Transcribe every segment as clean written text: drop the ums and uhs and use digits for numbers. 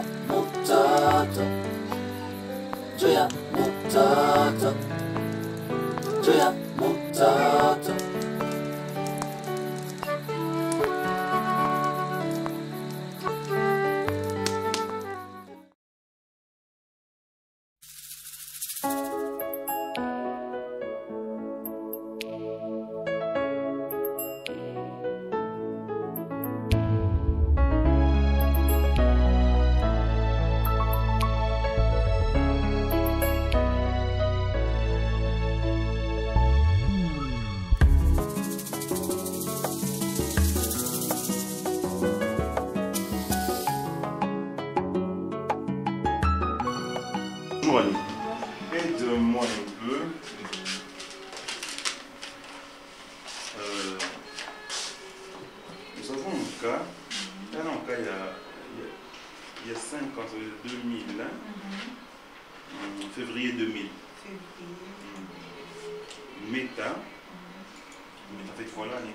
Julia Mutoto, Julia Mutoto, Julia Mutoto. Aide-moi un peu. Nous avons un cas. Là, un cas, il y a 5 ans, ça veut dire 2000, hein? Février 2000. Méta. En fait, voilà, il y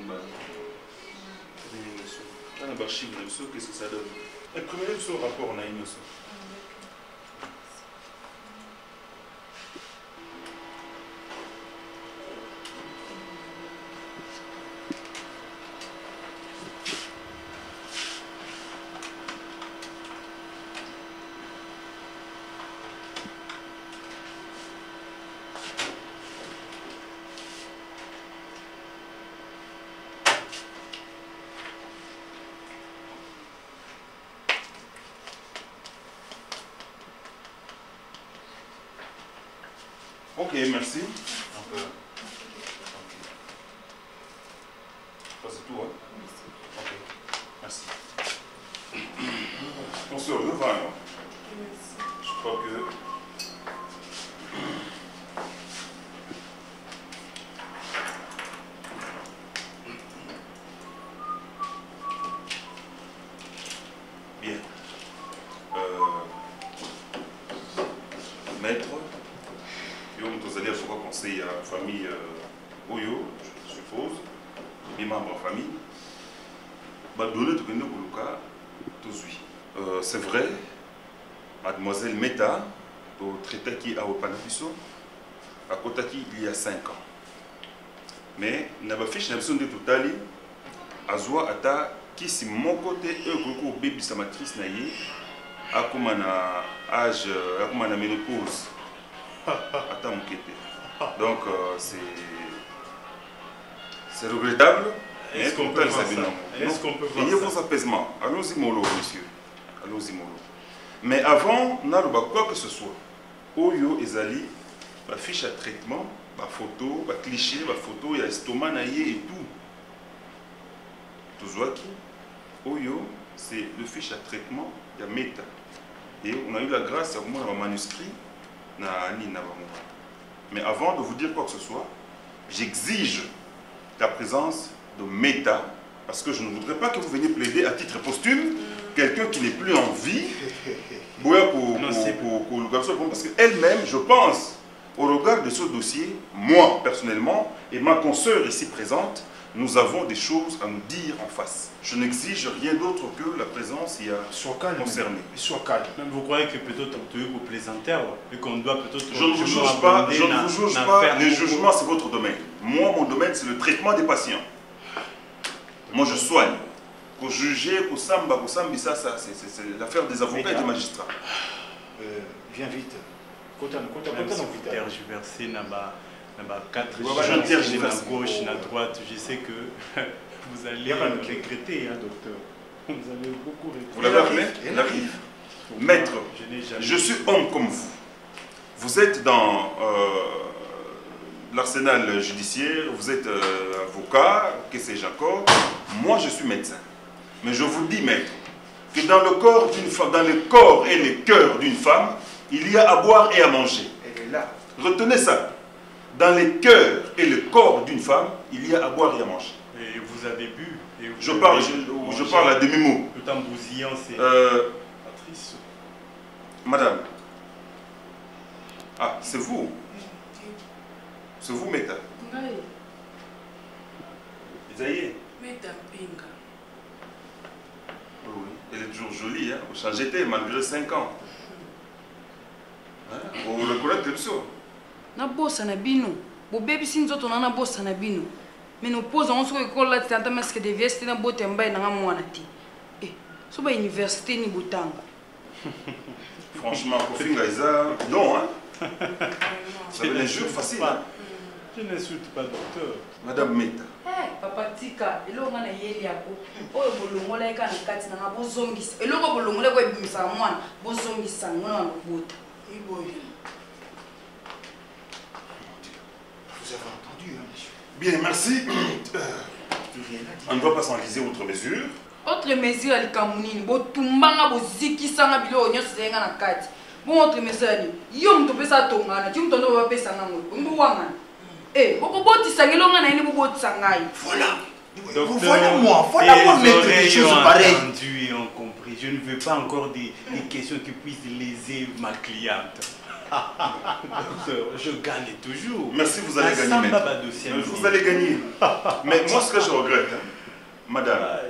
a une archive, qu'est-ce que ça donne? Le premier rapport, on a une notion. Ok, merci. Ça c'est tout, hein? Ok, merci. On se revoit alors. Je crois que... Bien. Maître. Vous allez avoir conseil à la famille Oyo, je suppose, les membres de la famille. C'est vrai, mademoiselle Meta, au traité qui a au Panapiso, à Kotaki il y a 5 ans. Mais n'a pas fait de totali, à Zoa Ata, qui si mon côté, eux, bébé sa matrice naïe, à comme un âge, à comme un ménopause. Attends, donc c'est regrettable. Est-ce qu'on peut voir ça? Est-ce qu'on peut voir ça? Il faut apaisement. Allons-y mollo, monsieur. Allons-y mollo. Mais avant, on a quoi que ce soit. Oyo ezali, la fiche à traitement, la photo, la cliché, la photo, il y a estomac naïe et tout. Tout ça qui Oyo, c'est le fiche à traitement, il y a méta. Et on a eu la grâce à un manuscrit. Mais avant de vous dire quoi que ce soit, j'exige la présence de Méta, parce que je ne voudrais pas que vous veniez plaider à titre posthume quelqu'un qui n'est plus en vie, parce qu'elle-même, je pense, au regard de ce dossier, moi personnellement, et ma consoeur ici présente, nous avons des choses à nous dire en face. Je n'exige rien d'autre que la présence concernée. Sois calme. Même vous croyez que peut-être tu es pour plaisanter et qu'on doit peut-être... Je ne vous juge pas, le jugement c'est votre domaine. Moi, mon domaine c'est le traitement des patients. Moi je soigne. Pour juger, pour samba, ça c'est l'affaire des avocats et des magistrats. Viens vite. Tergiversé dans 4 je à gauche, à droite, je sais que vous allez regretter, hein, docteur. Vous allez beaucoup regretter. Vous l'avez appelé? Elle arrive. Maître, je suis homme comme vous. Vous êtes dans l'arsenal judiciaire, vous êtes avocat, que sais-je encore. Moi, je suis médecin. Mais je vous dis, maître, que dans le corps d'une femme, dans le corps et le cœur d'une femme, il y a à boire et à manger. Elle est là. Retenez ça. Dans le cœur et le corps d'une femme, il y a à boire et à manger. Et vous avez bu. Et vous je parle à demi-mot. Tout en bousillant, c'est... Patrice. Madame. Ah, c'est vous. C'est vous, Meta. Oui. Isaïe. Meta Pinga. Oui, elle est toujours joli, hein. Vous changez malgré 5 ans. Hein? Vous reconnaissez le saut. Na bossa na bino. Bo baby sin zoto na bossa na bino. Mais nous posons sur l'école là, tant mais que des vestes na botte mbaye na mwana ti. Eh, so ba université ni botanga. Franchement, Kofinga Isa, non, hein. Ça veut injure facile. Hein? Je n'insulte pas, docteur. Madame Meta. Eh, papa tika, eloko na yeli yako. Oyo bolongola eka na kati na bozongisa. Eloko bolongola ko ebimisa mwana, bozongisa ngona na bota. Iboye. Vous avez entendu, hein, monsieur? Bien, merci. On ne doit pas s'enliser outre mesure. Autre mesure ali kamunini, bo tumbanga bo zikisanga bilo nyonso zenga na kati. Bon autre mesure ni, yo mto pesa tongana, ti mto ndo ba pesa ngamo. Mbo wangana. Eh, boko botisa ngelonga na ni bo botisa ngai. Voilà. Docteur, Voilà moi, voilà moi mettre des choses pareilles. Entendu et ont compris. Je ne veux pas encore des questions qui puissent léser ma cliente. Docteur, je gagne toujours. Merci, vous allez gagner. Vous allez gagner. Mais moi, ce que je regrette, hein, madame,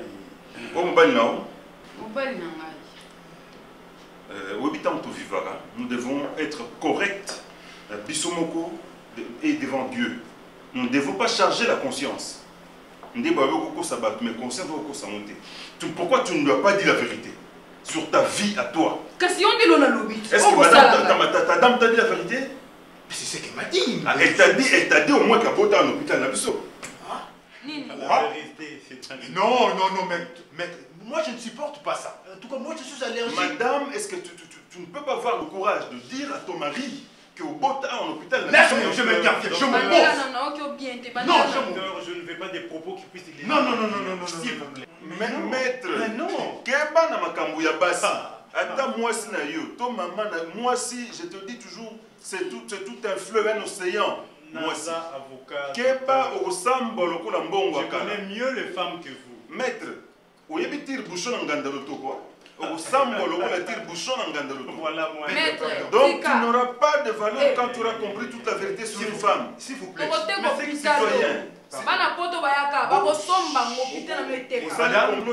nous devons être corrects, bisomoko, et devant Dieu. Nous ne devons pas charger la conscience. Pourquoi tu ne dois pas dire la vérité sur ta vie à toi? Est-ce que ta dame t'a dit la vérité? C'est ce qu'elle m'a dit. Elle t'a dit au moins qu'elle peut être en hôpital. Non, mais moi je ne supporte pas ça. En tout cas, moi je suis allergique. Madame, est-ce que tu ne peux pas avoir le courage de dire à ton mari qu'au Bota en hôpital... Laisse-moi, je m'interviens, je me pose. Non, je ne veux pas des propos qui puissent... Non, s'il vous plaît. Maître, mais non. Keba na makambu ya basi. Attends, moi si na yo, ton maman, moi si, je te dis toujours, c'est tout un fleuve, un océan. Moi si. Keba au sambo lokola mbongo. Je connais mieux les femmes que vous. Maître, au yebi tire bouchon en gandaloto quoi. Au sambo lokola tire bouchon en gandaloto. Voilà moi. Donc tu n'auras pas de valeur quand tu auras compris toute la vérité sur une femme. S'il vous plaît. Mais c'est citoyen. Bana poto bayaka bako somba ngopite na meteka. Madame, le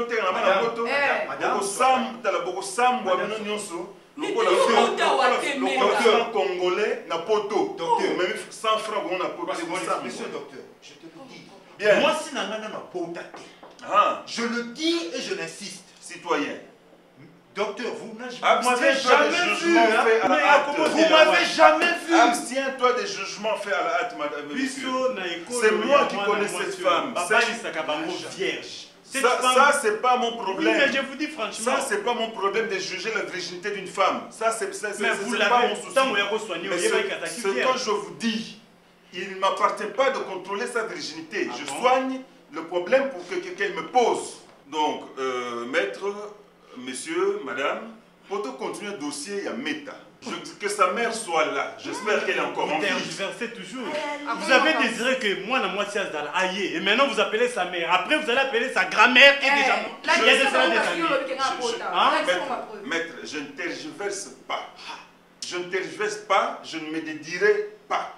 congolais na poto. Même 100 francs on a poto. Monsieur le docteur, je te le dis. Bien. Moi si nangana na poto. Je le dis et je l'insiste. Citoyen. Docteur, vous m'avez jamais vu. Vous m'avez jamais vu. Abstiens-toi des jugements faits à la hâte, madame. C'est moi qui connais cette femme. Ça, c'est pas mon problème. Mais je vous dis franchement. Ça, c'est pas mon problème de juger la virginité d'une femme. Ça, c'est pas mon souci. Mais ce que je vous dis, il ne m'appartient pas de contrôler sa virginité. Je soigne le problème pour qu'elle me pose. Donc, maître, monsieur, madame, pour te continuer le dossier, il y a Meta. Que sa mère soit là. J'espère qu'elle est encore en vie. Tergiversez toujours. Vous avez désiré que moi, la moitié Azdala aille. Et maintenant, vous appelez sa mère. Après, vous allez appeler sa grand-mère qui est déjà morte. Maître, je ne tergiverse pas. Je ne tergiverse pas, je ne me dédirai pas.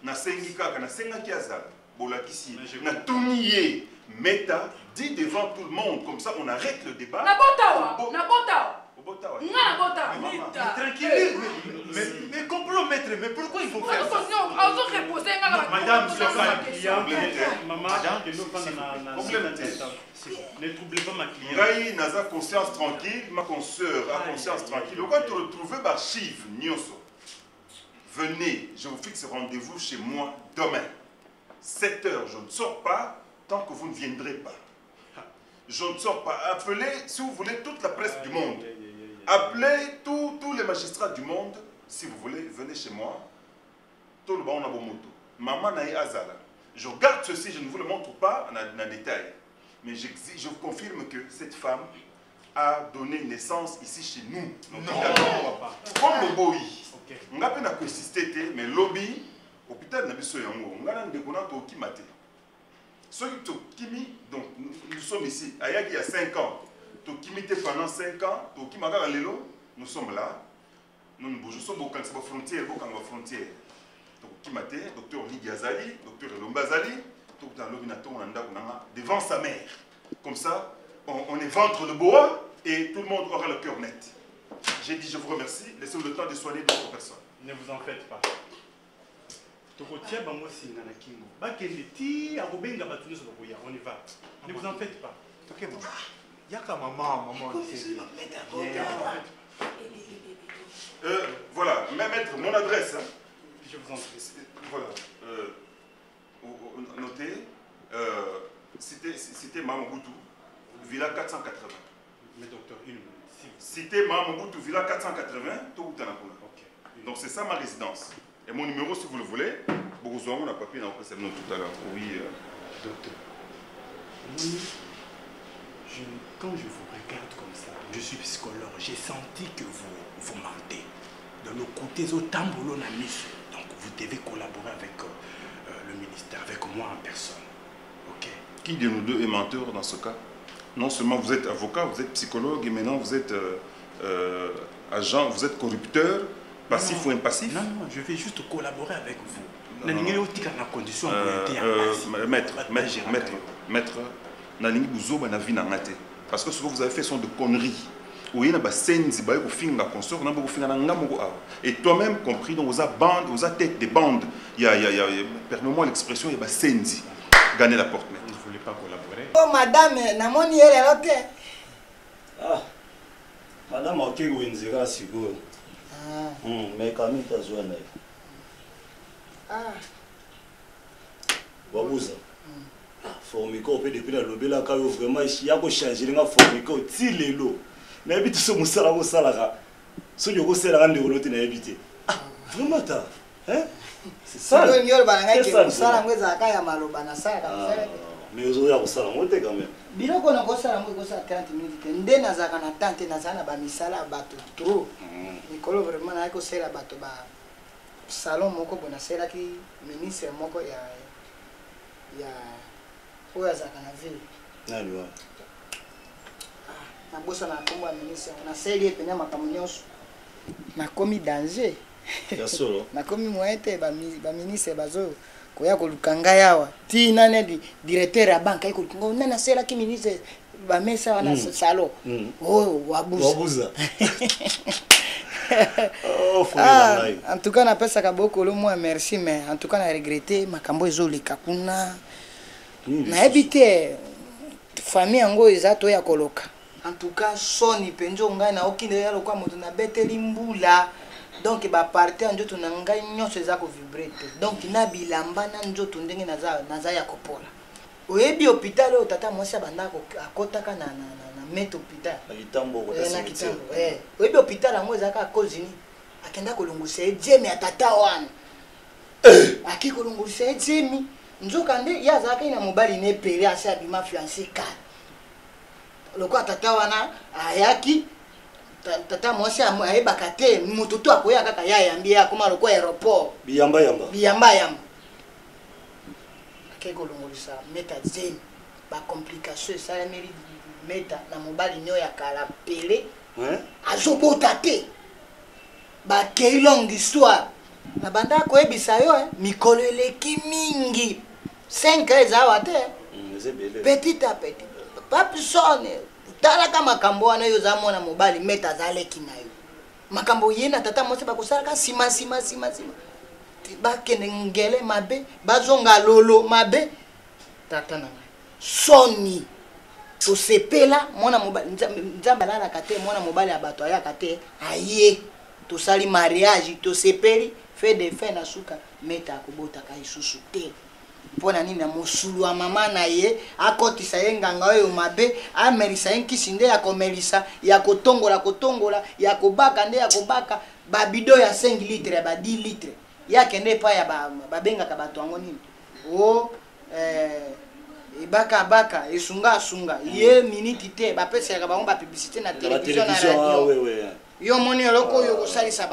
Na sengika, na sengaki Azdala. Bolakisi. Na tuniye. Meta, dit devant tout le monde. Comme ça, on arrête le débat. Tranquille, mais complot, maître, mais pourquoi il faut faire ça? Madame, ne troublez pas ma cliente. Ngai naza conscience tranquille, ma consoeur a conscience tranquille. Quand tu retrouves l'archive, venez, je vous fixe rendez-vous chez moi demain. 7 h, je ne sors pas tant que vous ne viendrez pas. Je ne sors pas. Appelez, si vous voulez, toute la presse du monde. Appelez tous les magistrats du monde. Si vous voulez, venez chez moi. Tout le monde a bon moto. Maman naï Azala. Je regarde ceci, je ne vous le montre pas en détail. Mais je vous confirme que cette femme a donné naissance ici chez nous. Non, comme le boy. On a peine à persister, mais lobby, hôpital n'a pas besoin de on a un déconnant au Kimate. Ceux qui donc nous sommes ici, il y a 5 ans. Tokimité pendant 5 ans, Tokimaka Lelo, nous sommes là. Nous sommes au frontière, Tokimate, docteur Lydia Zali, docteur Lomba Zali, devant sa mère. Comme ça, on est ventre de bois, et tout le monde aura le cœur net. J'ai dit je vous remercie, laissez-nous le temps de soigner d'autres personnes. Ne vous en faites pas. On y va. Ne vous en faites pas. Ok, maman. Yaka maman, Voilà, maître, mon adresse. Hein. Je vous en prie. Voilà. Notez, cité Mamoutou, Villa 480. Mais docteur, une minute. Cité Mamoutou, Villa 480, tout au Tanakuna. Ok. Donc c'est ça ma résidence. Et mon numéro, si vous le voulez, Bourgouzouan, on a papier dans le précédent tout à l'heure. Oui. Docteur, quand je vous regarde comme ça, je suis psychologue, j'ai senti que vous mentez. De l'autre côté, donc vous devez collaborer avec le ministère, avec moi en personne. Ok? Qui de nous deux est menteur dans ce cas? Non seulement vous êtes avocat, vous êtes psychologue, et maintenant vous êtes agent, vous êtes corrupteur, passif ou impassif? Non, je vais juste collaborer avec vous. Maître, parce que ce que vous avez fait sont de conneries. Et toi-même compris, donc vous avez bande, vous avez tête des bandes. Permets-moi l'expression, il y a senzi. Gagner la porte. Vous ne voulez pas collaborer? Oh madame, namoni elle est ok. Ah, madame ok Wenzira sigo. Mais quand même t'as joué. Ah. Wabuza. Formico peut depuis la lobela kayo vraiment il y a ko changer nga formico ti lelo. Na habite so musala ko salaka. So yoko sela ngande oloti na habite. Ah, vraiment ta. Hein? C'est ça. Ngo nyoro bana ngake musala ngweza akaya maloba na sala. Mais ozo ya ko sala mote quand même. Biloko na ko sala ngo ko sala 30 minutes. Nde na zaka na tante na zana ba misala bato trop. Nikolo vraiment na ko sela bato ba salon moko bona sela ki ministre moko ya oya zaka na ville. Nani wa? Na bosa na kombo ya ministre na seli epenya makambo nyonso. Na komi danger. Ya solo. Na komi moete ba ministre bazo koya koluka ngai awa. Ti nane directeur ya banque ay koluka ngo nana sela ki ministre ba mesa wana salon. Oh, wabuza. Oh, en tout cas, na pesa kaboko le moi merci mais en tout cas na regretter makambo ezoleka kuna. Na habité famille ngo ezato ya koloka. En tout cas, soni penjo ngai na okinde ya lokwa moto na beteli mbula. Donc ba partir njoto na ngai nyonso eza ko vibrer. Donc na bilamba na njoto ndenge naza ya kopola. Oyebi hôpital o tata mwasi banda ko akotaka na met hôpital. Kitambo ko na kitambo. Oyebi hôpital yango eza ka kozini. Akenda kolongusa ejemi ya tata wana. Aki kolongusa ejemi. Nzoka nde ya zaka ina mobali ne pere asa abima fiancé ka. Lokwa tata wana ayaki tata mwasi ayebaka te moto to akoya kaka ya yambi akoma lokwa aéroport. Biyamba. Akeko longolisa meta zeni ba complication ça meri meta na mobali nyo ya kala pele. Azobota te. Ba kei longue histoire. Na banda koyebisa yo mikolo eleki mingi. 5 ans awa te. Petit à petit. Pas personne. Talaka makambo wana yo za mona mobali meta zaleki na yo. Makambo yena tata mose bakosala sima. Ba kene ngele mabe, bazonga lolo mabe. Tata na soni. To sepela mona mobali nzamba la kate mona mobali abato ya kate aye. To sali mariage to sepeli fait de fin na suka meta akobota ka isusu te. Pona nini na mosulu wa mama na ye akotisa ye nganga oyo mabe amerisa ye nkisinde ya komelisa ya kotongola ya kobaka nde ya kobaka babido ya 5 litres ba 10 litres ya kende pa ya babenga ka bato ngo nini baka esunga ye minute te ba pesa ka bango ba publicité na télévision na radio yo moni loko yo kosalisa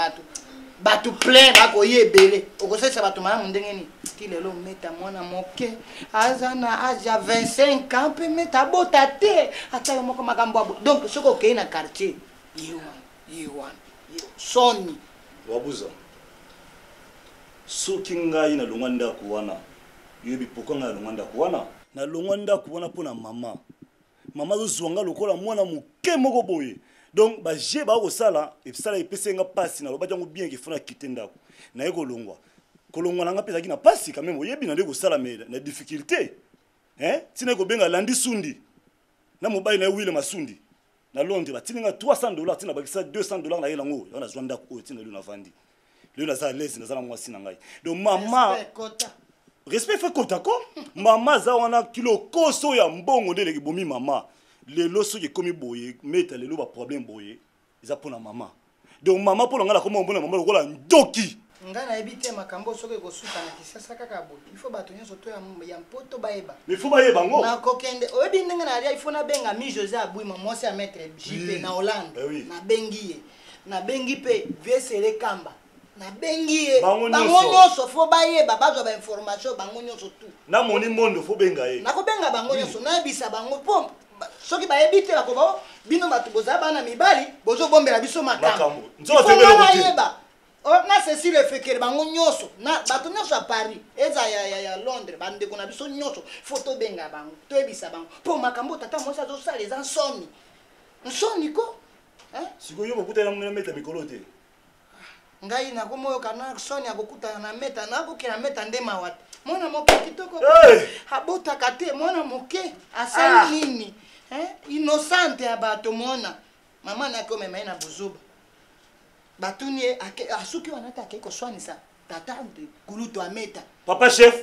bato plein bako yebele okosalisa bato malamu ndenge ni ti lelo meta mwana moke azana aja 25 ans pe meta bota te ata yo moko makambo abo donc soko kei na quartier you soni wabuza soki ngai na longanda kuwana yebi poko ngai longanda kuwana na longanda kuwana pona mama Maman zouanga lokola mwana muke moko boye. Donc ba je ba ko sala et sala epesenga passe na loba jango bien ki fona kitenda. Na yeko longwa. Kolongwa nanga pesa ki na passe quand même oyebi na ndeko sala mais na difficulté. Hein? Tina ko benga landi sundi. Na mobile na wile masundi. Na Londres ba tininga $300 tina ba kisa $200 na yela ngo. Na zwanda ko tina lu na vandi. Le na za lezi na za mwasi na ngai. Donc maman respect fait kota ko. Maman za wana kilo koso ya mbongo ndele ki bomi maman. Lelo so ki komi boye meta lelo ba problème boye. Eza pona maman. Donc maman pona ngala ko mbona maman lokola ndoki. Ngana ebite makambo soke ko suka na kisasa kaka boye. Il faut batonyo soto ya mpoto baeba. Mais faut baeba ngo. Na kokende oyebi ndenge na ria il faut na benga mi José Abui maman si a mettre JP na Hollande. Na bengi ye. Na bengi pe VSL Kamba. Na bengi ye. Bango nyonso faut baeba bazo ba information bango nyonso tout. Na moni mondo faut benga ye. Na ko benga bango nyonso na bisa bango pom. Soki ba ebite la ko ba bino batu boza bana mibali bozo bombela biso makambo. Nzo tebele ko. Na Cécile Fekele bango nyonso na bato nyonso à Paris eza ya Londres bande ko na biso nyonso photo benga bango to ebisa bango po makambo tata mosa zo sala les nsoni nsoni ko hein siko yo bokuta na mwana meta mikolo te ngai na komoyo kana soni akokuta na meta na ko kena meta ndema wate mwana moke kitoko habota kate mwana moke asali nini hein innocente ya bato mwana mama na ko mema na buzuba batuni asuki wanata keko swanisa tata kuluto ameta papa chef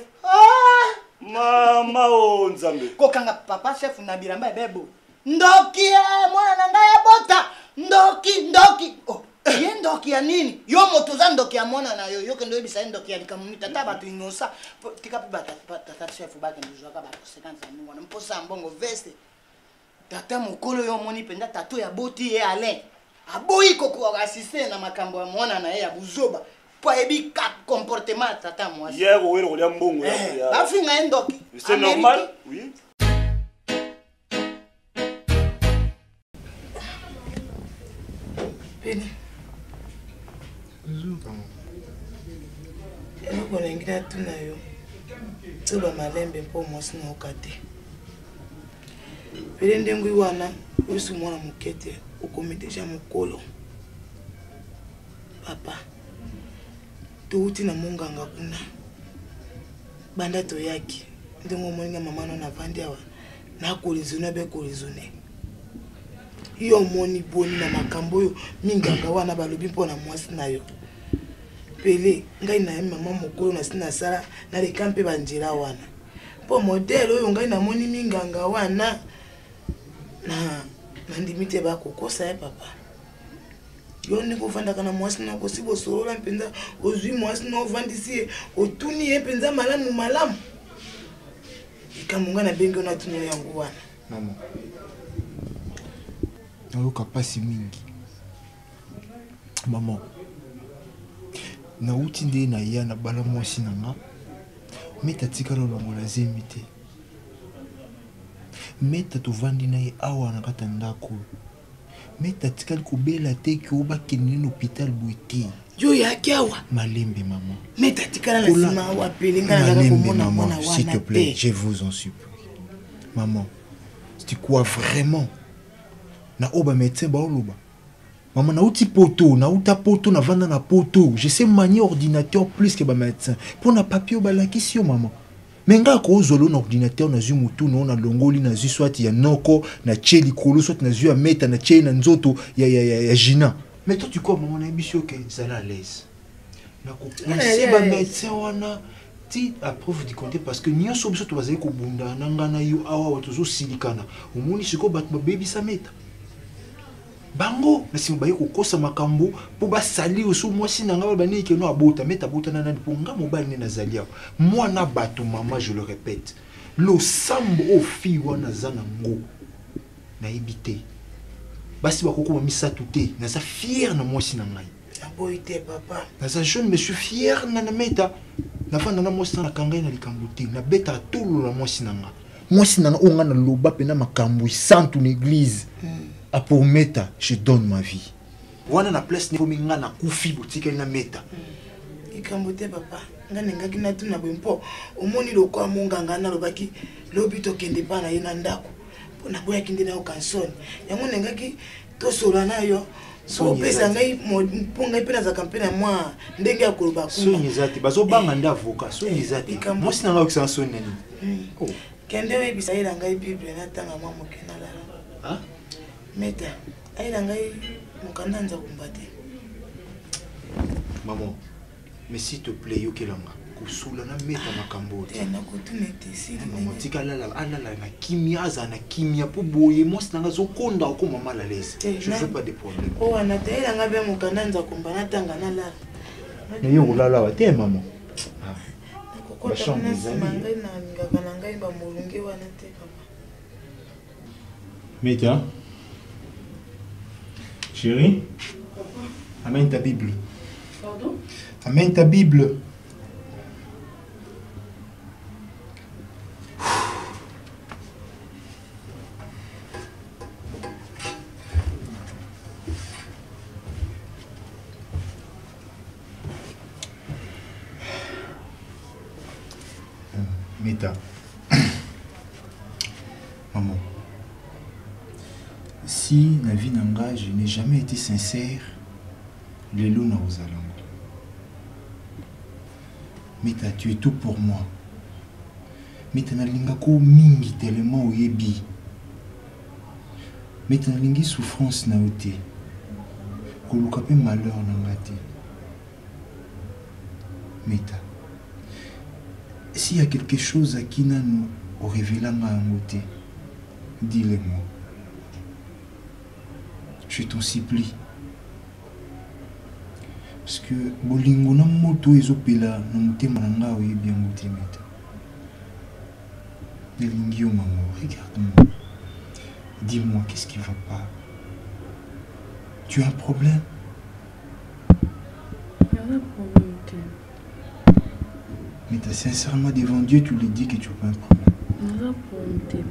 mama o nzambe kokanga papa chef na bilamba bebo ndoki mwana na ngai bota ndoki oh ye ndoki ya nini yo moto za ndoki ya mwana na yo kendo bisa ndoki ya likamuni tata batu inosa tika pe tata chef bake nduzwaka ba conséquence ni wana mposa mbongo veste tata mokolo yo moni penda tato ya boti ye Alain aboyi koko assisté na makambo ya mwana na ye ya buzoba po ebi ka comportement tata mwasi yego wero kolia mbongo ya bafinga endoki c'est normal oui pene zuka eloko nengina tuna yo tsoba malembe mpo mwasi na okate pele ndengwi wana osu mwana mukete okomi deja mokolo papa touti na monganga kuna banda toyaki ndenge omoninga mama no na vandi awa na kolizone be kolizone yo moni boni na makambo oyo minganga wana balobi mpona mwasi na yo pele ngai na mama mokolo na sina sala na leka mpe banjela wana mpo modele oyo ngai na moni minganga wana na ndimite ba kokosa ya papa yo ni kufandaka na mwasi na kosibo sorola mpenza ozwi mwasi na ovandisi otuni ye mpenza malamu ikamunga na bengi ona tuni yangu wana mama nayoka pasi mingi mama nauti nde na ya na bala mwasi nanga meta tikala longola zembi te meta tovandi na ye awa na kata ndako meta tikali kobela te ki obakende na hôpital boye te yo yaki awa malembe mama meta tikala na nsima awa pele ngai nazaka komona mwana wana s'il te plaît je vous en supplie maman tu crois vraiment na oba médecin baoloba maman nauti poto nauta poto na vanda na poto je sais manier ordinateur plus que ba médecin pour na papier balakisi yo maman menga ko zolo na ordinateur na zumu tu no na longoli na zu soit ya noko na cheli kolo soit na zu ya meta na cheli na nzoto ya jina mais toi tu crois maman na bisho que ça la laisse na ko si ba médecin wana ti à preuve du compter parce que nyonso biso to bazali ko bunda na ngana yo awa tozo silikana omoni siko bat ba baby sa meta bango na sima baye kokosa makambo po basali oso mwasi na nga bani ke no abota meta bota na nani ponga mobali ne nazalia moi na bato mama je le répète lo sambo o fi wana zana ngo na ibité basi bakoko misa tuté na sa fier na mwasi na ngai aboite papa na sa jeune monsieur fier na meta na fanda na mwasi na kangai na likambo te na beta tolo na mwasi na nga mwasi na nga na loba pena makambo santu na église a pour meta je donne ma vie wana na place niveau minga na kufi botika na meta ikambote papa ngane ngaki na tuna bempo omoni lokwa monganga na lobaki lobi to kende pa na yena ndako mpona boyaki nde na yo kansoni yango nengaki tosola na yo so pesa ngai mpo ngai mpe nazalaka mpe na mwa ndenge ya koloba soni eza te bazobanga nde avoka soni eza te mwasi na ngai okisana soni nani kende oyebisa ayela ngai bible natanga mwa moke nalala meta ayela ngai mokanda nzakumba te maman mais s'il te plaît yokelanga kusula na meta makambo te nakotuna te maman tika alala na kimia aza na kimia po boye mwasi na ngai azokonda okoma mal à l'aise je veux pas de problème o wana te ayela ngai mpe mokanda nzakumba natanga nalala nayo kolala wa te maman nakokota na nsima ngai na ngaka na ngai bamolunge wana te papa Meta chérie, amène ta Bible. Pardon? Amène ta Bible. Meta. Maman. Si la vie n'anga, je n'ai jamais été sincère, les loups n'a aux alangs. Meta, tu es tout pour moi. Meta na lingako mingi tellement oyebi. Meta na lingi souffrance na ote. Koluka pe malheur na ngate. Meta. S'il y a quelque chose à qui nous au révélant à ngote, dis-le-moi. Je t'en supplie. Parce que bolingo na moto ezopela na motema na nga oyebi yango te Meta. Nelingi yo maman, regarde-moi. Dis-moi, qu'est-ce qui va pas? Tu as un problème? Il y a un problème. Meta, sincèrement devant Dieu, tu lui dis que tu n'as pas un problème. Il y a un problème.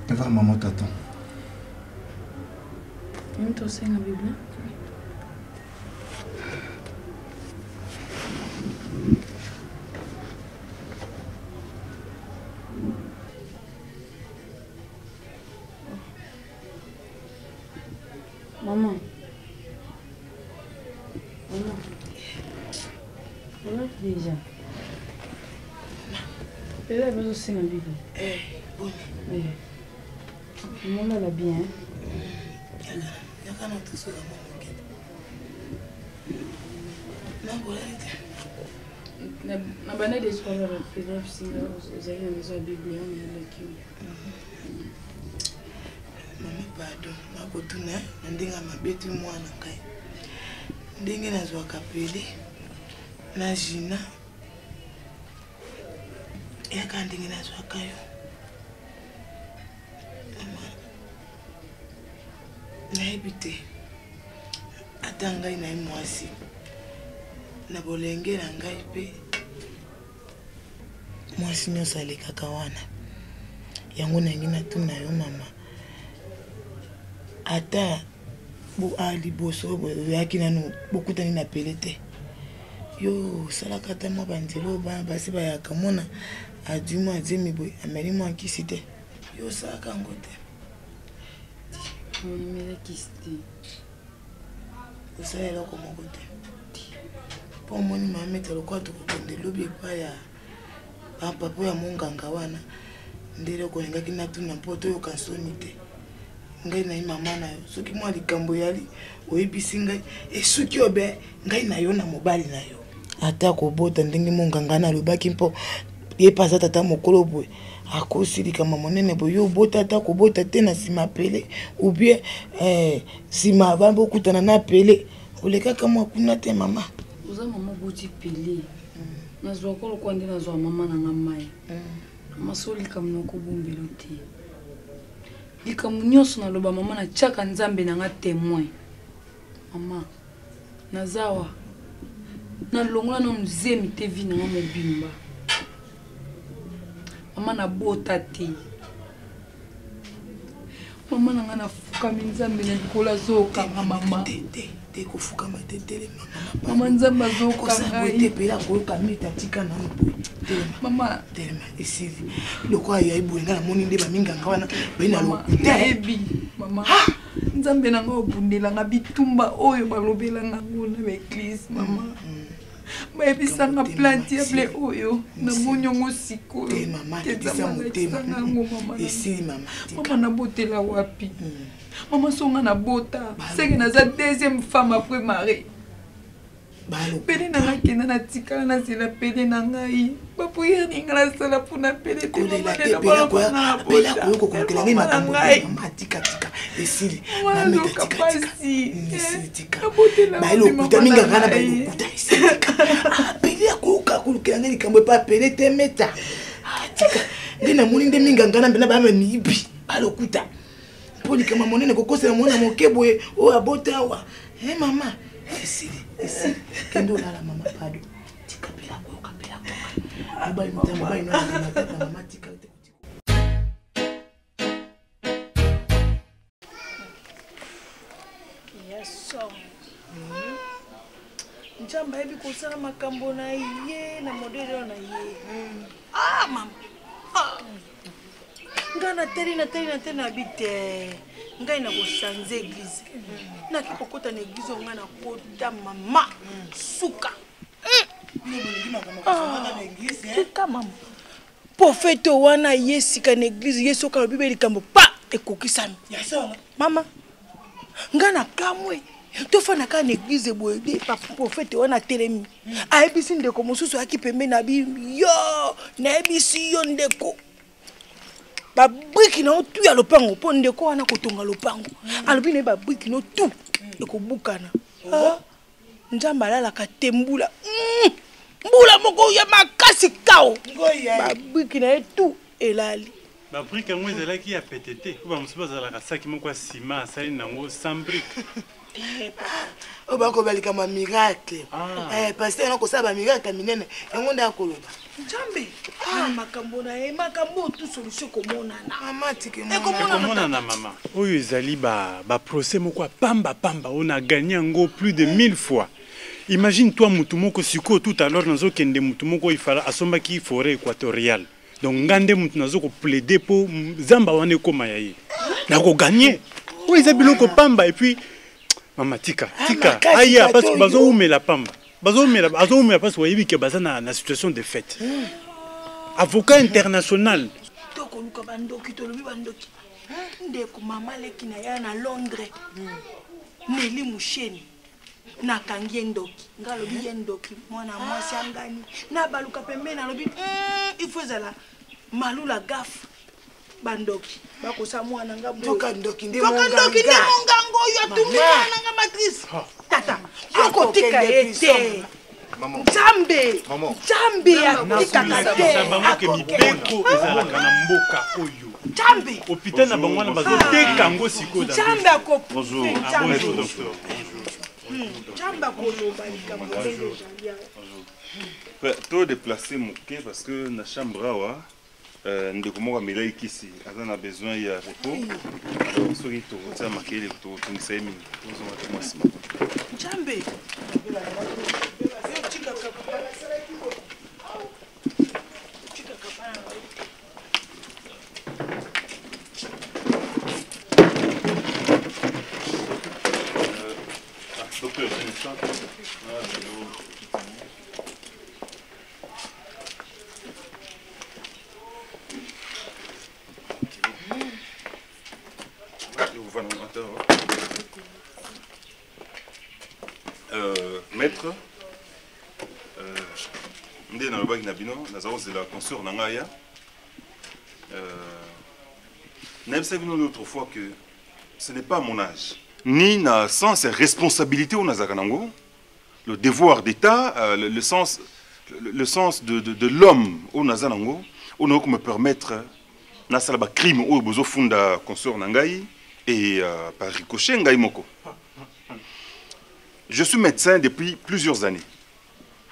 Va, maman t'attend. Tu as aussi la Bible? Maman. Maman. Voilà déjà. Elle a besoin aussi la Bible. Bon. Maman l'a bien. Yaka na tuso la maman. Na bolete. Na bana des scolaires la philosophe singa aux aïeux na maison Bible on est là qui. Mami pardon, nakotuna ndinga mabetu mwana ngai. Ndenge nazwaka pele na jina. Yaka ndenge nazwaka yo. Nayebi te ata ngai na ye mwasi na bolenge na ngai mpe mwasi nyonso alekaka wana yango nangi natuna yo mama ata liboso oyaki nanu bokutani na pele te yo osalaka ata mwa banzela bana basi bayaka mona adwi mwa adiemi boye ameli mwa nkisi te yo osalaka yango te osala eloko moko te mpo omoni mameta lokola tokokende lobi epai ya papa ya monganga wana nde eloko olingaki natuna mpo toyoka nsoni te ngai na ye mama na yo soki mwa likambo yali oyebisi ngai esoki obe ngai na yo na mobali na yo ata kobota ndenge monganga nalobaki mpo ye mpe aza tata mokolo boye akosi likama monene boye obota ata kobota te na nsima pele ubie nsima bambokutana na pele olekaka mwa kuna te mama oza mama boti pele nazwa kolokwa nde nazwa mama na nga mai mama so likambo nakobombelo te likambo nyonso naloba mama natiaka nzambe na nga témoin mama nazawa nalongola nanu zemi te vi na nga mobimba mama nabota te Maman n'a pas fukami nzambe na likola zokanga mama. Te kofukama te telema Maman nzambe azokanga. Te pela koyoka mita tika na mpo. Mama telema esili. Loko ya ibuenga na moni nde baminganga wana bina lokuta. Ebi mama. Nzambe na nga obundela nga bitumba oyo balobela nga ngona ba église mama. Bayebisanga planti ya ble oyo na monyongo sikoyo. Te mama tetisa motema. Esili mama. Mama nabotela wapi? Maman songa na bota. C'est que naza deuxième femme après mari. Pele na nga kenda na tika na zela pele na ngai. Ba prière ni ngala sala puna pele te mama na pela ko ko kokela ngi makambo mama tika esili mama tika esili tika ba lo kuta minga ngana ba lo kuta esili pele ko ka kokela ngi kambo pa pele te meta tika ndina muni nde minga ngana mbena ba mibi ba lo kuta poli kama monene kokosela mwana mokebwe o abota wa mama esili kendo la mama pado tika pela ko abai mtamo bai na tata mama tika yeso njamba ebi kosala makambo na ye na modele na ye mama ngana teri na bite ngai na kosanze église na kikokota na église ngana kota mama suka tika mama prophète wana yesika na église yeso ka bible likambo pa ekokisami mama ngana kamwe tofana ka na église boyede pa prophète wana telemi ayebisi ndeko mosusu aki pembe na bi yo na ebisi yo ndeko ba briki na otu ya lopango po ndeko wana kotonga lopango alobi na ba briki no tu ekobukana nzamba lala katembula mbula moko ya makasi kao ba briki na etu elali ba briki yango ezalaki ya petete ko ba mosusu bazalaka saki moko ya sima asali nango sans brique o ba ko balika ma miracle pasteur na ko saba miracle minene yango nda koloba njambe makambo na ye makambo tu solution komona na mama tike komona na mama oyo ezali ba procès moko pamba on a gagné ngo plus de 1000 fois. Imagine toi mutu moko siko tout à l'heure nazo kende mutu moko ifala asomba ki forêt équatoriale. Donc ngande mutu nazo ko plaider po zamba wane koma ya ye. Na ko gagner. Oui, ça biloko pamba et puis mama tika aya parce que bazo umela pamba. Bazo umela parce que wayibi ke baza na situation de fête. Avocat international. Toko luka bandoki tolobi bandoki. Ndeko mama leki na ya na Londres. Neli musheni. Na kangie ndoki ngalobi ye ndoki mwana mwasi angani na baluka pembe na lobi il faut zala malula gaf bandoki bakosa mwana ngabo toka ndoki nde mongango yo tumina nga matrice tata yoko tika ete Jambe bamoke mibeko ezalaka na mboka oyo Jambe hôpital na bango wana bazoteka ngo sikoyo Jambe ako bonjour docteur. Jamba koloba likambo to déplacer moke parce que na chambre awa ndeko moko amela ikisi aza na besoin ya repos alors soki tokotia makele totungisa ye mingi tozonga te mwasi moko Jambe docteur, un instant. Maître, ndé na lobaki na bino nazao zela consort na ngaya. N'aimez bino l'autre fois que ce n'est pas mon âge. Ni na sens et responsabilité au Nazakanango, le devoir d'État, le sens de l'homme au Nazanango, on a me permettre na salaba crime au bozo funda consort nangai et par ricochet ngai moko. Je suis médecin depuis plusieurs années.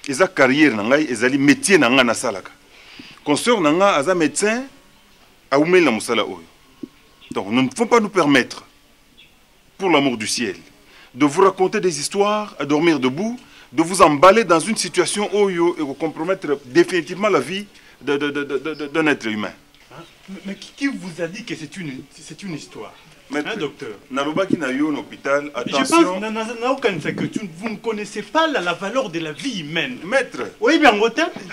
Et sa carrière nangai ezali métier nanga na salaka. Consort nanga aza médecin a umela musala oyo. Donc, nous ne pouvons pas nous permettre, pour l'amour du ciel, de vous raconter des histoires, à dormir debout, de vous emballer dans une situation où et vous compromettre définitivement la vie d'un être humain. Hein? Mais qui vous a dit que c'est une histoire? Maître, hein, docteur? Nalobaki na yo l'hôpital, attention. Je pense que vous ne connaissez pas la valeur de la vie humaine. Maître, oui, bien,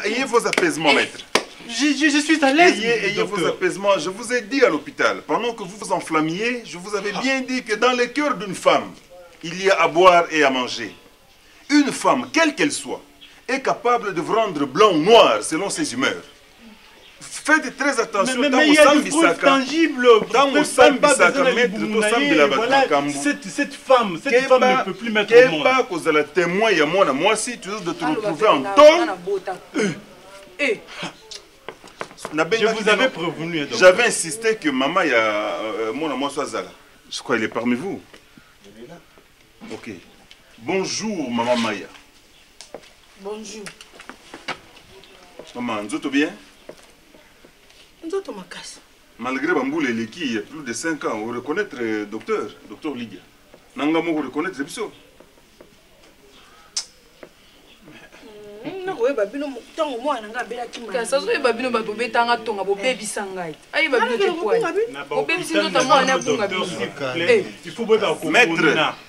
ayez vos apaisements, maître. Je suis à l'aise. Ayez vos apaisements. Je vous ai dit à l'hôpital, pendant que vous vous enflammiez, je vous avais bien dit que dans le cœur d'une femme, il y a à boire et à manger. Une femme, quelle qu'elle soit, est capable de vous rendre blanc ou noir selon ses humeurs. Faites très attention. Mais il y a des preuves tangibles. Cette femme ne peut plus mettre au monde. Moi aussi, tu dois te retrouver en tort. Je vous avais prévenu. J'avais insisté que maman, il y a moi soit Zala. Je crois qu'il est parmi vous. Ok. Bonjour, maman Maya. Bonjour. Maman, vous êtes bien? Malgré Bamboul et Leki, il y a plus de 5 ans, vous reconnaître docteur Lydia. Nangamo, vous reconnaître Bisso.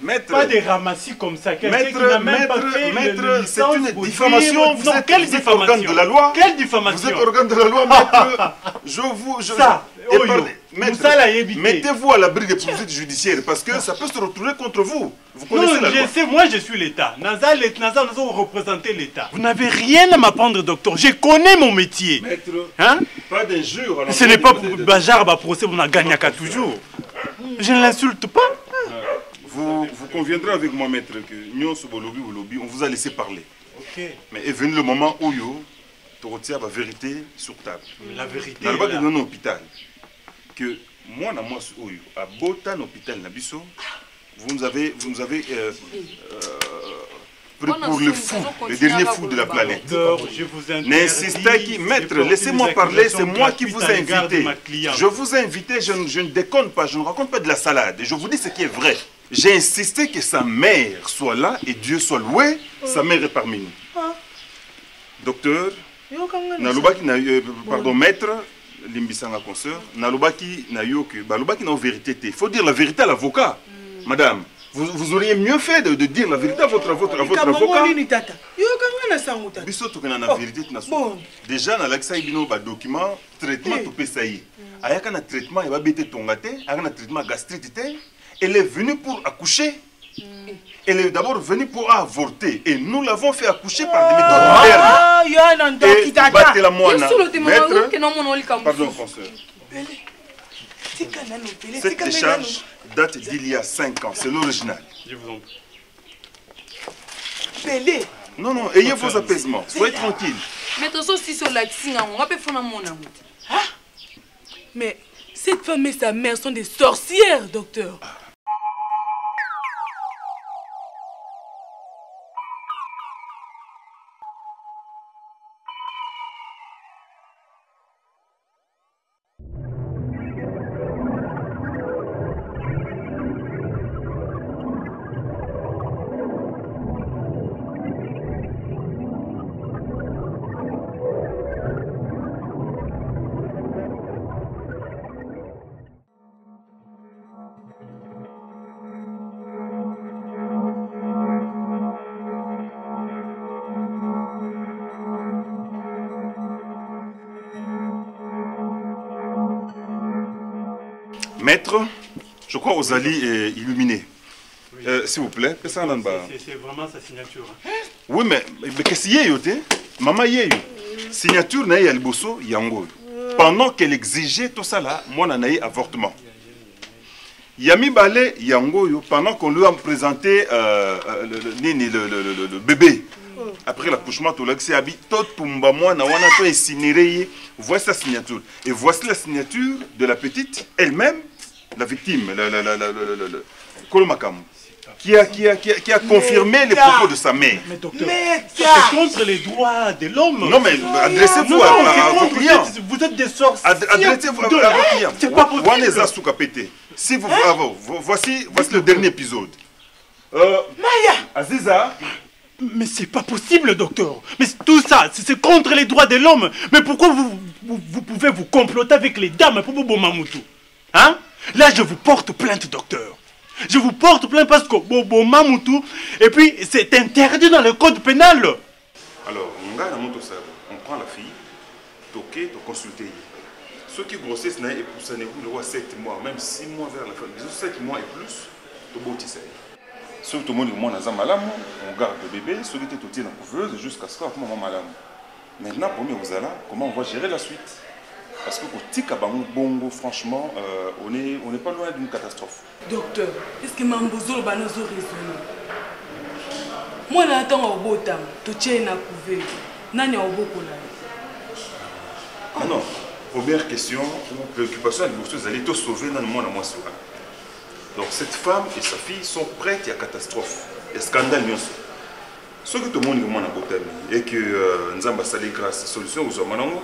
Maître, pas des ramassis comme ça. Maître, c'est une diffamation. Vous êtes organe de la loi. Quelle diffamation? Vous êtes organe de la loi, maître. Mettez-vous à l'abri des poursuites judiciaires parce que ça peut se retourner contre vous. Vous connaissez la loi. Moi je suis l'État. Nous représentez l'État. Vous n'avez rien à m'apprendre, docteur. Je connais mon métier. Maître, hein? Pas d'injure. Ce n'est pas pour Bajar, procès, on a gagné qu'à toujours. Je ne l'insulte pas. Vous conviendrez avec moi, maître, que nous, on vous a laissé parler. Okay. Mais est venu le moment où tu retiens la vérité sur table. La vérité. Dans le hôpital. Que moi, à Botan hôpital, vous nous avez pris pour le fou, le dernier fou de la planète. N'insistez qui, maître, laissez-moi parler, c'est moi qui vous ai invité. Je vous ai invité, je ne déconne pas, je ne raconte pas de la salade. Et je vous dis ce qui est vrai. J'ai insisté que sa mère soit là et Dieu soit loué, sa mère est parmi nous. Docteur, pardon, maître, Limbisanga consoeur, Nalobaki na yoke, balobaki na vérité. Il faut dire la vérité à l'avocat. Madame, vous auriez mieux fait de dire la vérité à votre avocat. Déjà, dans l'accès à document, traitement tout pesaï. Ayaka na traitement, il va bêter ton gâté, ayaka na traitement gastrite. Elle est venue pour accoucher. Elle est d'abord venue pour avorter. Et nous l'avons fait accoucher par des méthodes modernes. Et battez la moine. Pardon, consoeur. Cette décharge date d'il y a 5 ans. C'est l'original. Je vous en prie. Non, non, ayez vos apaisements. Soyez tranquille. Mais cette femme et sa mère sont des sorcières, docteur. Maître, je crois aux alliés illuminés. S'il vous plaît, c'est vraiment sa signature. Oui, mais qu'est-ce qu'il y a eu? Maman, il y a eu. Signature n'a eu à l'Ibosso, Yango. Pendant qu'elle exigeait tout ça là, moi, on a eu avortement. Yami Balé, Yango, pendant qu'on lui a présenté le bébé. Après l'accouchement, tout le monde s'est habillé. Voici sa signature. Et voici la signature de la petite elle-même, la victime, Kolomakam. qui a confirmé les propos de sa mère. Mais docteur, c'est contre les droits de l'homme. Non, mais adressez-vous à vos clients. Vous êtes des sorciers. Adressez-vous à vos clients. C'est pas possible. Si voici le dernier épisode. Maya Aziza. Mais c'est pas possible, docteur. Mais tout ça, c'est contre les droits de l'homme. Mais pourquoi vous pouvez vous comploter avec les dames pour Bobo Mamoutou? Hein? Là, je vous porte plainte, docteur. Je vous porte plainte parce que Bobo Mamoutou, et puis c'est interdit dans le code pénal. Alors, on prend la fille, toquer, te consulter. Ceux qui grossissent, et pour ça, vous le voyez 7 mois, même 6 mois vers la fin, 7 mois et plus, tu bâtis. Ceux qui ont malam, on garde le bébé, ceux qui étaient tout dans la couveuse jusqu'à ce qu'on ait malam. Maintenant, pour nous, comment on va gérer la suite? Parce que pour Tika Bongo, franchement, on n'est pas loin d'une catastrophe. Docteur, est-ce que Mambozo va nous raisonner? Moi, j'attends au beau temps, tu tiens à couver. Nani au beau là. Non, première question, préoccupation, vous allez tout sauver dans le monde à moi. Donc cette femme et sa fille sont prêtes à catastrophe. Il y a scandale. Ce que tout le monde est et que nous avons salé grâce à la solution, vous avez une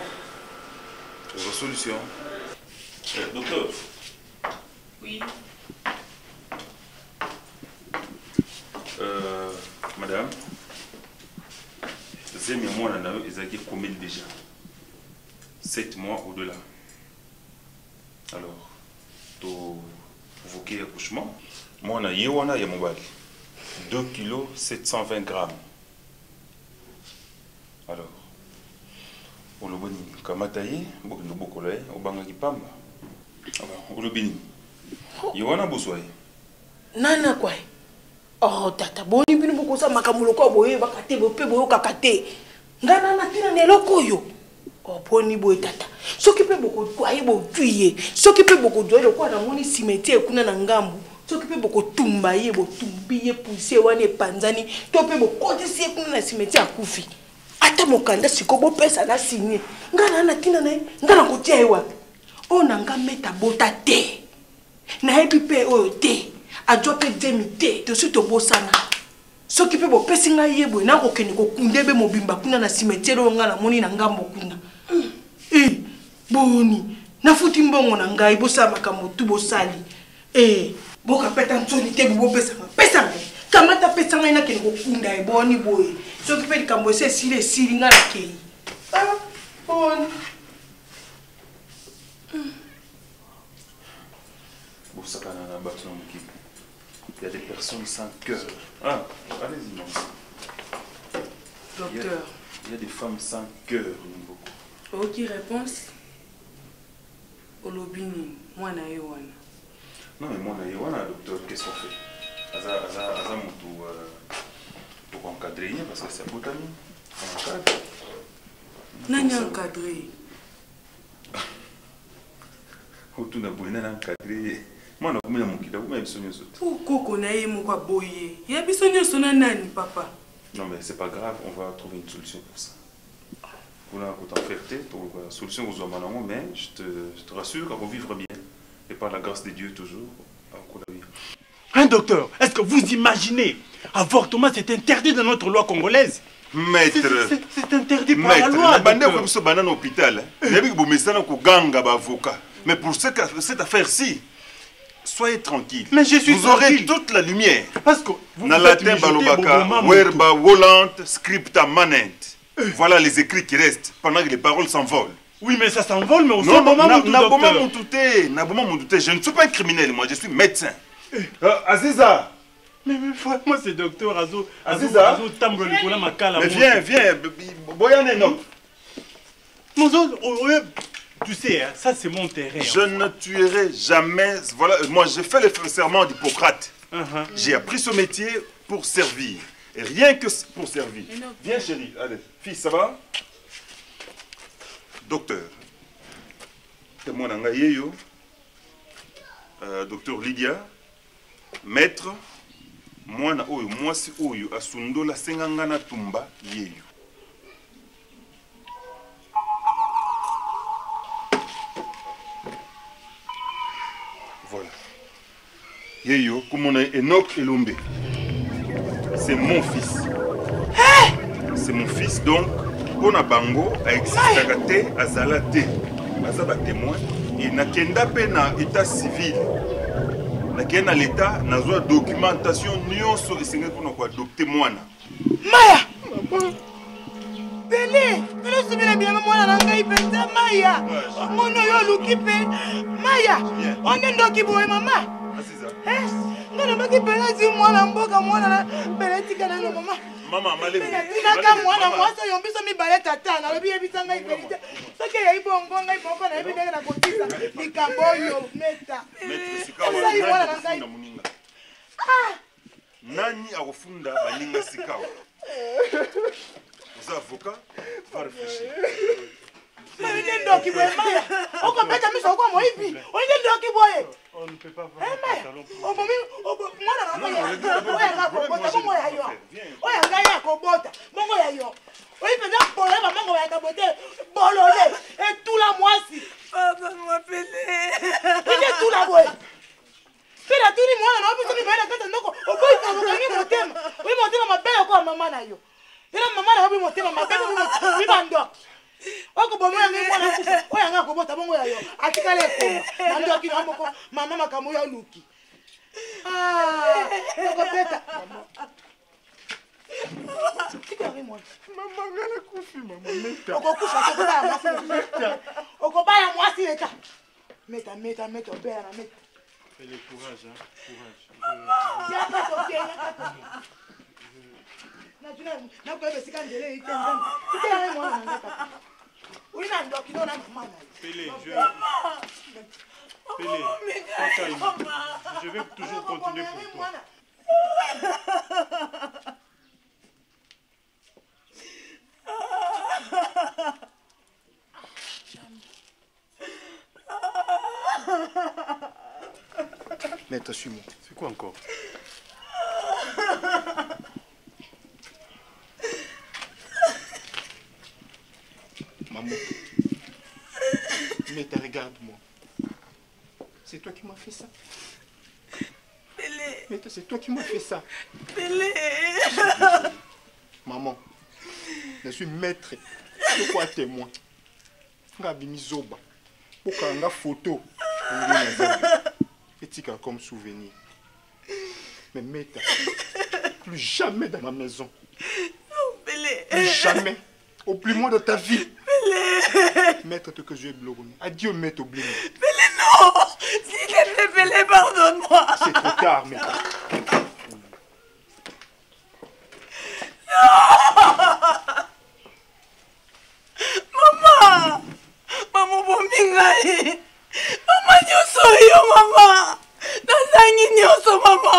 solution. Docteur. Oui. Madame, j'ai mis moi là, ils ont combien déjà? 7 mois au-delà. Alors, tu provoquer accouchement. Moi, il y a 2 kg 720 grammes. Alors, au loboni, kamataye, beaucoup là, au bangaki pamba. Alors, au lobini, il y a un besoin. Nana quoi? Oh, tata, boni binu beaucoup ça, makamuloko boye, bakate, bope boyo kakate. Ngana na tina neloko yo. Oh, boni boye tata. S'occuper beaucoup de quoi, il tuer. S'occuper beaucoup de le quoi dans mon cimetière, kuna na ngambu. S'occuper beaucoup de tumbaye, beaucoup tumbiye, pousser, wane panzani. Topé beaucoup de siècles kuna na cimetière à Koufi. Ata mokanda sikobo pesa na signé. Ngana na tina na, ngana kotia ewa. O nanga meta bota te. Na ebi pe o te. Adjo pe demi te, te su to bosana. S'occuper beaucoup pesa nga yebo na ko keni ko kundebe mobimba kuna na cimetière o ngana moni na ngambo kuna. Boni, na futi mbongo na ngai bosa makambo tu bosali. Boka peta nsoni te bo pesa nga. Pesa nga. Kamata pesa nga ina kene ko kunda e boni boy. So ki pe kambo se sile nga na kei. Boni. Bosakana na batu na mkibu. Il y a des personnes sans cœur. Ah, allez-y, non. Docteur. Il y a des femmes sans cœur. Ok, réponse. Olobini, moi na yewana. Non, mais moi na yewana, docteur, qu'est-ce qu'on fait? Aza moutou pour encadrer, parce que c'est botani. On encadre. Nani encadré? Autour de Bouina encadré. Moi, on a combien de mon kida? Vous m'avez besoin de ça. Pour Coco na ye moko boye. Il y a besoin de son nani, papa. Non, mais c'est pas grave, on va trouver une solution pour ça. Pour la solution aux hommes, mais je te rassure qu'on vivra bien. Et par la grâce de Dieu, toujours, encore la vie. Hein, docteur, est-ce que vous imaginez, avortement, c'est interdit dans notre loi congolaise? Maître, c'est interdit par la loi. Mais pour cette affaire-ci, soyez tranquille. Mais je suis vous aurez toute la lumière. Parce que vous latin balobaka, werba volant, scripta manent. Voilà les écrits qui restent pendant que les paroles s'envolent. Oui, mais ça s'envole, mais au non, moment je ne suis pas un criminel, moi, je suis médecin. Aziza. Mais moi, c'est docteur Azo. Aziza. Mais viens, Boyane non. Tu sais, ça c'est mon terrain. Je ne tuerai jamais. Voilà, moi j'ai fait le serment d'Hippocrate. J'ai appris ce métier pour servir. Et rien que pour servir. Viens chérie, allez. Fille, ça va? Docteur. Témoin Nangayeyo. Docteur Lydia. Maître. Moi na oyo, moi si oyo asundola sengangana tumba yeyo. Voilà. Yeyo, comme on a Enoch Elombe. C'est mon fils. C'est mon fils, donc, on a bango, a existé, a zalate, a zaba témoin, et na kenda pe na état civil. Na kenda l'état, na zoa documentation, nyonso, et c'est qu'on a quoi adopté moana. Maya! Pele! Pele subila bien mwana na ngai penza Maya! Mono yo luki pe! Maya! Onde ndoki boye mama! Ngana maki pele zi mwana mboka mwana na pele tika na mama! Mama, malé. Tinaka mwana mwasa yombiso mibale tata na lobi yebisa ngai pelite. Soki ya ibongo ngai papa na yebi ndenge na kotisa likambo oyo meta. Maître Sikawa na muninga. Nani akufunda baninga Sikawa. Vous avocat, va réfléchir. Mais ndoki boye Maya. Oko peta miso kwa moibi. Onde ndoki boye. On ne peut pas voir le pantalon. Mwana na oya ngakobota bongo ya yo. Oya ngai yakobota bongo ya yo. Oyi peza pole ba mango ya kabote bolole et tout la moisi. Papa m'appelle. Inde tout la boye. Pela tuni mwana na obiso mi baina kata ndoko. Oboyi ka bokangi motema. Oyi motema mabele kwa mama na yo. Ila mama na obi motema mabele mi bando. Oko bomo ya mwana kufa. Oya ngakobota bongo ya yo. Atikale ko. Nando kina mboko mama makamu ya luki. Oko peta. Maman, elle a confié, maman. Okobaya mwasi leta. Meta, obea na meta. Fais le courage, hein. Courage. Yaka toke, yaka toke. Na kwebe sika ndele itenza. Itenza mwana ngaka. Uina ndoki ndo na mama na. Pélé, Pélé, sois calme. Je vais toujours continuer pour toi. Maître, suis-moi. C'est quoi encore? Maman. Maître, regarde-moi. C'est toi qui m'as fait ça. Pélé. Maître, c'est toi qui m'as fait ça. Pélé. Maman, je suis maître. Je crois témoin. Ngabimi zoba. Pourquoi nga photo? Et comme souvenir. Mais maître, plus jamais dans ma maison. Non, Pélé. Plus jamais. Au plus moins de ta vie. Pélé. Maître, que je vais blogger. Adieu, maître, oublie. Pélé, non. S'il te plaît, Pélé, pardonne-moi. C'est trop tard, maître. Maman, maman bomingai. Maman nyoso yo mama. Nazangi nyoso mama.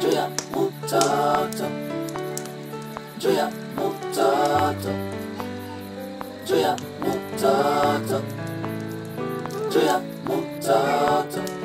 Joya mutata, Joya mutata, Joya mutata, Joya mutata.